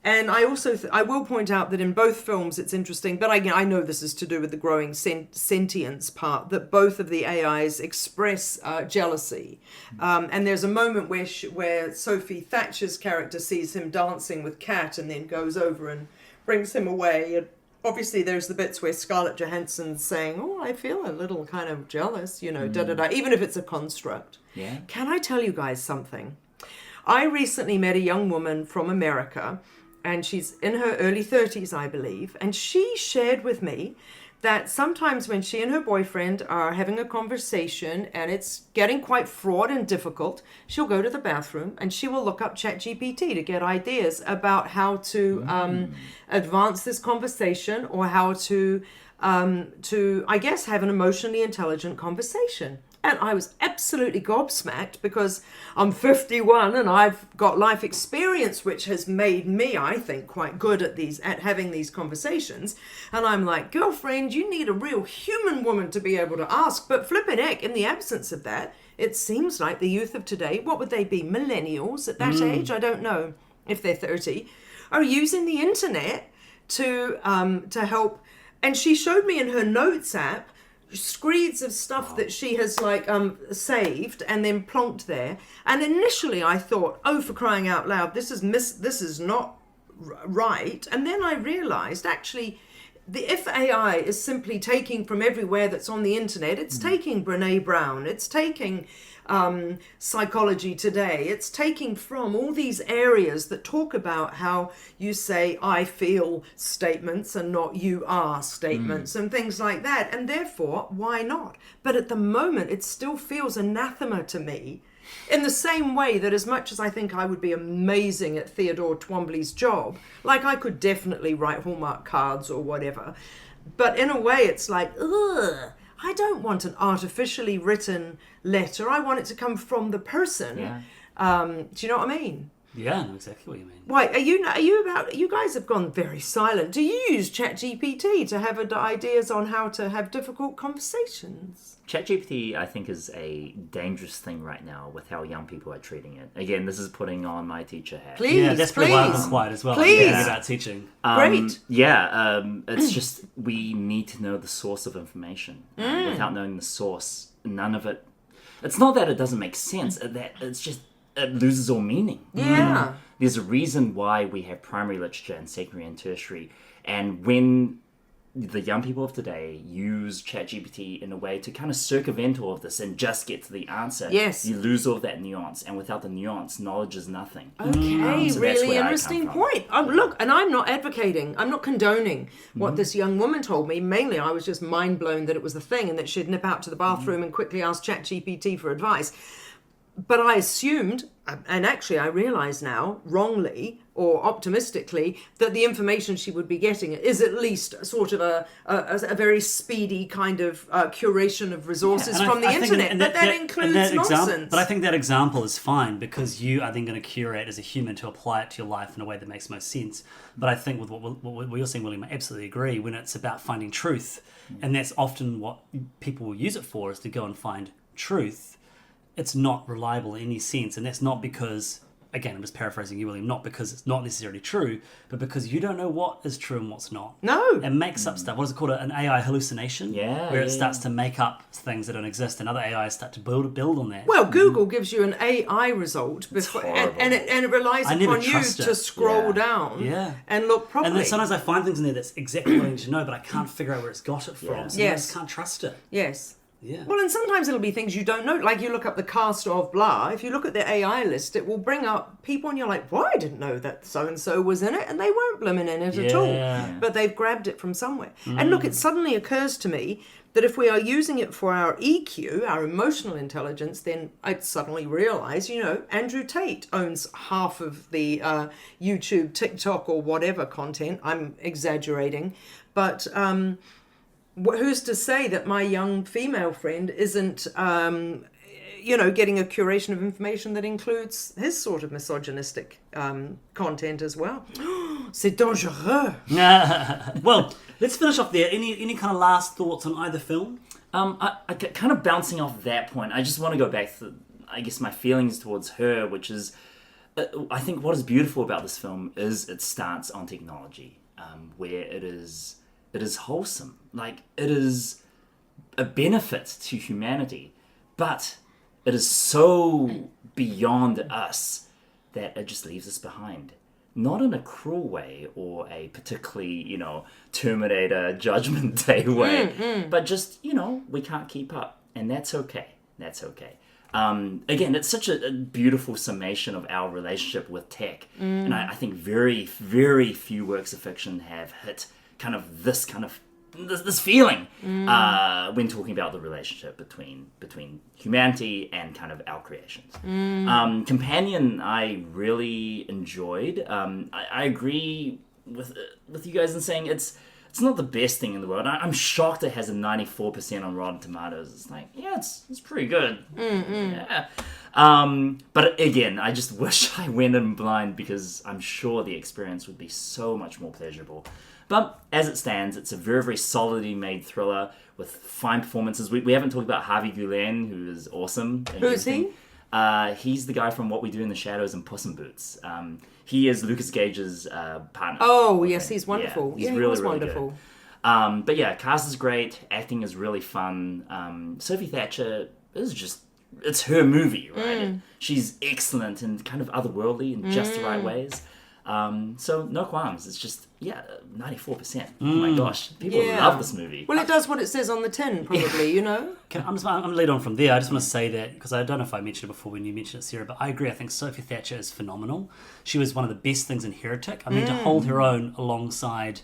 And I also, I will point out that in both films it's interesting, but I know this is to do with the growing sentience part, that both of the AIs express jealousy. And there's a moment where Sophie Thatcher's character sees him dancing with Kat and then goes over and brings him away. And obviously there's the bits where Scarlett Johansson's saying, "Oh, I feel a little kind of jealous, da-da-da," even if it's a construct. Yeah. Can I tell you guys something? I recently met a young woman from America, and she's in her early 30s, I believe, and she shared with me that sometimes when she and her boyfriend are having a conversation and it's getting quite fraught and difficult, she'll go to the bathroom and she will look up ChatGPT to get ideas about how to advance this conversation or how to I guess, have an emotionally intelligent conversation. And I was absolutely gobsmacked because I'm 51 and I've got life experience, which has made me, I think, quite good at having these conversations. And I'm like, girlfriend, you need a real human woman to be able to ask. But flippin' heck, in the absence of that, it seems like the youth of today, what would they be, millennials at that age? I don't know if they're 30, are using the internet to help. And she showed me in her notes app screeds of stuff that she has saved and then plonked there. And initially I thought, oh, for crying out loud, this is not right. And then I realized actually if AI is simply taking from everywhere that's on the internet, it's taking Brene Brown, it's taking Psychology Today, it's taking from all these areas that talk about how you say I feel statements and not you are statements and things like that. And therefore, why not? But at the moment, it still feels anathema to me. In the same way that as much as I think I would be amazing at Theodore Twombly's job, like I could definitely write Hallmark cards or whatever, but in a way it's like, ugh, I don't want an artificially written letter. I want it to come from the person. Yeah. Do you know what I mean? Yeah, I know exactly what you mean. Why, you guys have gone very silent. Do you use ChatGPT to have ideas on how to have difficult conversations? ChatGPT, I think, is a dangerous thing right now with how young people are treating it. Again, this is putting on my teacher hat. Please, yeah, that's pretty why I'm quiet as well. Please. Yeah, about teaching. Great. It's just we need to know the source of information. Without knowing the source, none of it. It's not that it doesn't make sense. That it's just it loses all meaning. Yeah. There's a reason why we have primary literature and secondary and tertiary, and when the young people of today use ChatGPT in a way to kind of circumvent all of this and just get to the answer. Yes. You lose all of that nuance, and without the nuance, knowledge is nothing. Okay, So that's really where I interesting come from. point. Look, and I'm not advocating, I'm not condoning what this young woman told me. Mainly, I was just mind blown that it was the thing and that she'd nip out to the bathroom and quickly ask ChatGPT for advice. But I assumed, and actually I realise now, wrongly or optimistically, that the information she would be getting is at least sort of a very speedy kind of curation of resources from the internet. But that includes nonsense. But I think that example is fine because you are then going to curate as a human to apply it to your life in a way that makes most sense. But I think with what you're saying, William, I absolutely agree. When it's about finding truth, and that's often what people will use it for, is to go and find truth, it's not reliable in any sense. And that's not because, again, I'm just paraphrasing you, William, not because it's not necessarily true, but because you don't know what is true and what's not. No. It makes up stuff. What is it called? An AI hallucination? Yeah. Where it starts to make up things that don't exist, and other AIs start to build on that. Well, Google gives you an AI result before, and it relies upon you to scroll down and look properly. And then sometimes I find things in there that's exactly what I need to know, but I can't figure out where it's got it from. So I just can't trust it. Yes. Yeah. Well, and sometimes it'll be things you don't know. Like you look up the cast of blah. If you look at the AI list, it will bring up people and you're like, well, I didn't know that so-and-so was in it. And they weren't blooming in it at all. But they've grabbed it from somewhere. And look, it suddenly occurs to me that if we are using it for our EQ, our emotional intelligence, then I'd suddenly realise, Andrew Tate owns half of the YouTube, TikTok or whatever content. I'm exaggerating. But who's to say that my young female friend isn't, getting a curation of information that includes his sort of misogynistic content as well? C'est dangereux. Well, let's finish off there. Any kind of last thoughts on either film? I kind of bouncing off that point, I just want to go back to, I guess, my feelings towards her, which is, I think what is beautiful about this film is its stance on technology, where it is wholesome. Like, it is a benefit to humanity, but it is so beyond us that it just leaves us behind. Not in a cruel way or a particularly, Terminator Judgment Day way, but just, we can't keep up, and that's okay. That's okay. Again, it's such a beautiful summation of our relationship with tech, and I think very, very few works of fiction have hit kind of this feeling when talking about the relationship between humanity and kind of our creations. Companion, I really enjoyed. I agree with you guys in saying it's not the best thing in the world. I'm shocked it has a 94% on Rotten Tomatoes. It's like, it's pretty good. Yeah. But again, I just wish I went in blind because I'm sure the experience would be so much more pleasurable. But as it stands, it's a very, very solidly made thriller with fine performances. We haven't talked about Harvey Guillen, who is awesome. Who is he? He's the guy from What We Do in the Shadows and Puss in Boots. He is Lucas Gage's partner. Oh, yes, he's wonderful. Yeah, he was wonderful. Good. But yeah, cast is great. Acting is really fun. Sophie Thatcher is just... It's her movie, right? She's excellent and kind of otherworldly in just the right ways. So no qualms. It's just 94%. Oh my gosh, people Yeah. love this movie. Well, it does what it says on the tin, probably, you know? I'm going to lead on from there. I just want to say that, because I don't know if I mentioned it before when you mentioned it, Sarah, but I agree. I think Sophie Thatcher is phenomenal. She was one of the best things in Heretic. I mean, to hold her own alongside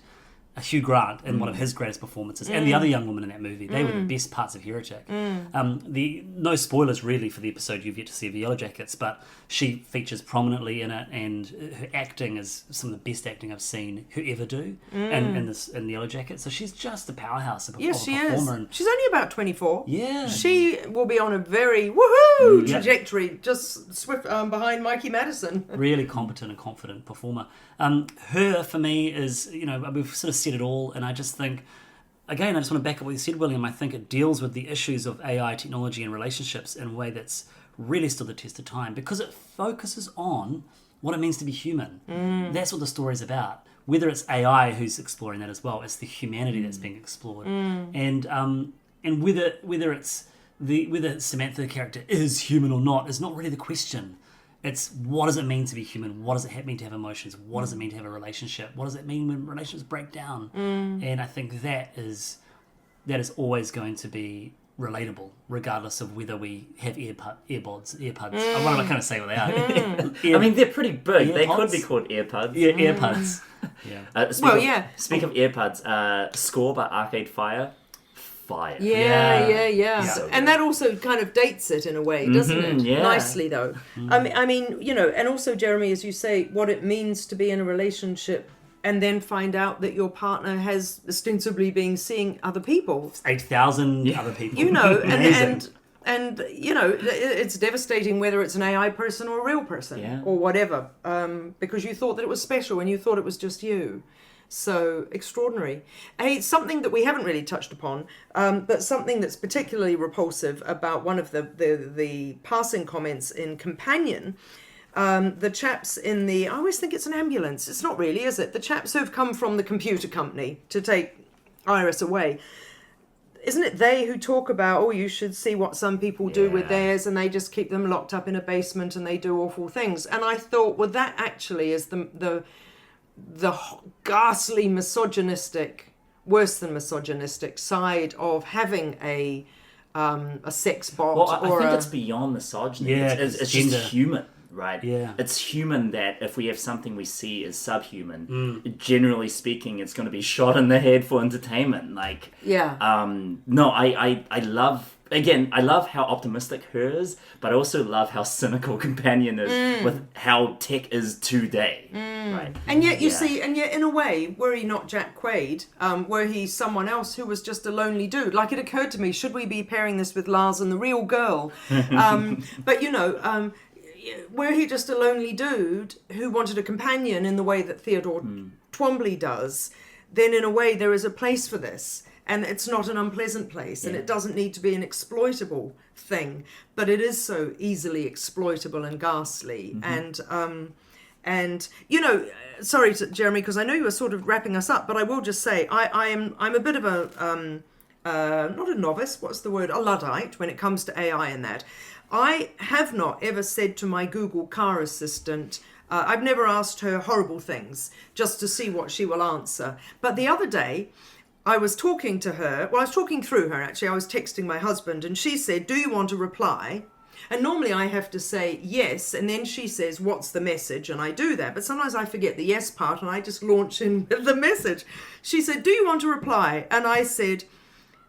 Hugh Grant in one of his greatest performances, and the other young woman in that movie, they were the best parts of Heretic. No spoilers really for the episode you've yet to see of the Yellowjackets, but she features prominently in it, and her acting is some of the best acting I've seen her ever do in the Yellowjackets. So she's just a powerhouse of a Yes, she performer. is. And She's only about 24. Yeah. She will be on a very woohoo trajectory, just swift behind Mikey Madison. really competent and confident performer. Her, for me, is, we've sort of said it all, and I just think, again, I just want to back up what you said, William. I think it deals with the issues of AI technology and relationships in a way that's really stood the test of time, because it focuses on what it means to be human. That's what the story's about. Whether it's AI who's exploring that as well, it's the humanity that's being explored, and whether Samantha the character is human or not is not really the question. It's what does it mean to be human? What does it mean to have emotions? What does it mean to have a relationship? What does it mean when relationships break down? And I think that is always going to be relatable, regardless of whether we have earbuds. What am I kind of say what they are? I mean, they're pretty big. They Earpods? could be called earbuds. Yeah, earbuds. Yeah. Speaking of earbuds, Score by Arcade Fire. Fire. Yeah. So And that also kind of dates it in a way, doesn't it? yeah. Nicely, though. I mean, and also, Jeremy, as you say, what it means to be in a relationship and then find out that your partner has ostensibly been seeing other people. 8,000 other people. And it's devastating whether it's an AI person or a real person or whatever, because you thought that it was special and you thought it was just you. So extraordinary. Hey, something that we haven't really touched upon, but something that's particularly repulsive about one of the passing comments in Companion. The chaps in I always think it's an ambulance. It's not really, is it? The chaps who've come from the computer company to take Iris away. Isn't it they who talk about, you should see what some people do with theirs, and they just keep them locked up in a basement and they do awful things. And I thought, well, that actually is the ghastly misogynistic, worse than misogynistic side of having a sex bot. Well, I think it's beyond misogyny. Yeah, it's gender. just human, right? Yeah. It's human that if we have something we see as subhuman, generally speaking, it's going to be shot in the head for entertainment. No, I love... Again, I love how optimistic her is, but I also love how cynical Companion is with how tech is today. Right? And yet in a way, were he not Jack Quaid, were he someone else who was just a lonely dude? Like, it occurred to me, should we be pairing this with Lars and the Real Girl? But were he just a lonely dude who wanted a companion in the way that Theodore Twombly does, then in a way there is a place for this. And it's not an unpleasant place, and it doesn't need to be an exploitable thing, but it is so easily exploitable and ghastly. And sorry, Jeremy, because I know you were sort of wrapping us up, but I will just say I'm a bit of a not a novice. What's the word? A Luddite when it comes to AI and that. I have not ever said to my Google car assistant. I've never asked her horrible things just to see what she will answer. But the other day, I was talking to her, I was talking through her actually, I was texting my husband, and she said, do you want a reply? And normally I have to say yes, and then she says, what's the message? And I do that, but sometimes I forget the yes part and I just launch in the message. She said, do you want a reply? And I said,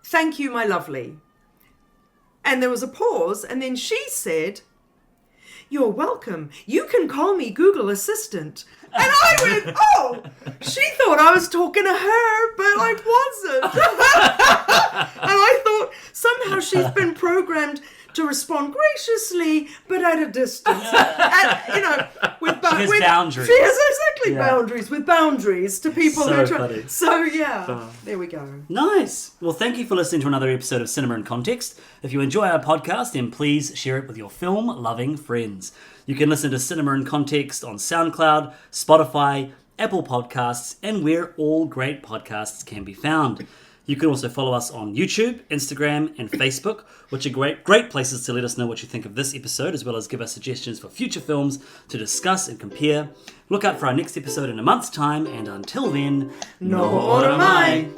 thank you, my lovely. And there was a pause, and then she said, you're welcome. You can call me Google Assistant. And I went, oh, she thought I was talking to her, but I wasn't. And I thought somehow she's been programmed to respond graciously, but at a distance. And, with boundaries. She has exactly boundaries, with boundaries to people So who are trying. funny. So, there we go. Nice. Well, thank you for listening to another episode of Cinema in Context. If you enjoy our podcast, then please share it with your film-loving friends. You can listen to Cinema in Context on SoundCloud, Spotify, Apple Podcasts, and where all great podcasts can be found. You can also follow us on YouTube, Instagram, and Facebook, which are great places to let us know what you think of this episode, as well as give us suggestions for future films to discuss and compare. Look out for our next episode in a month's time, and until then, No ora mai!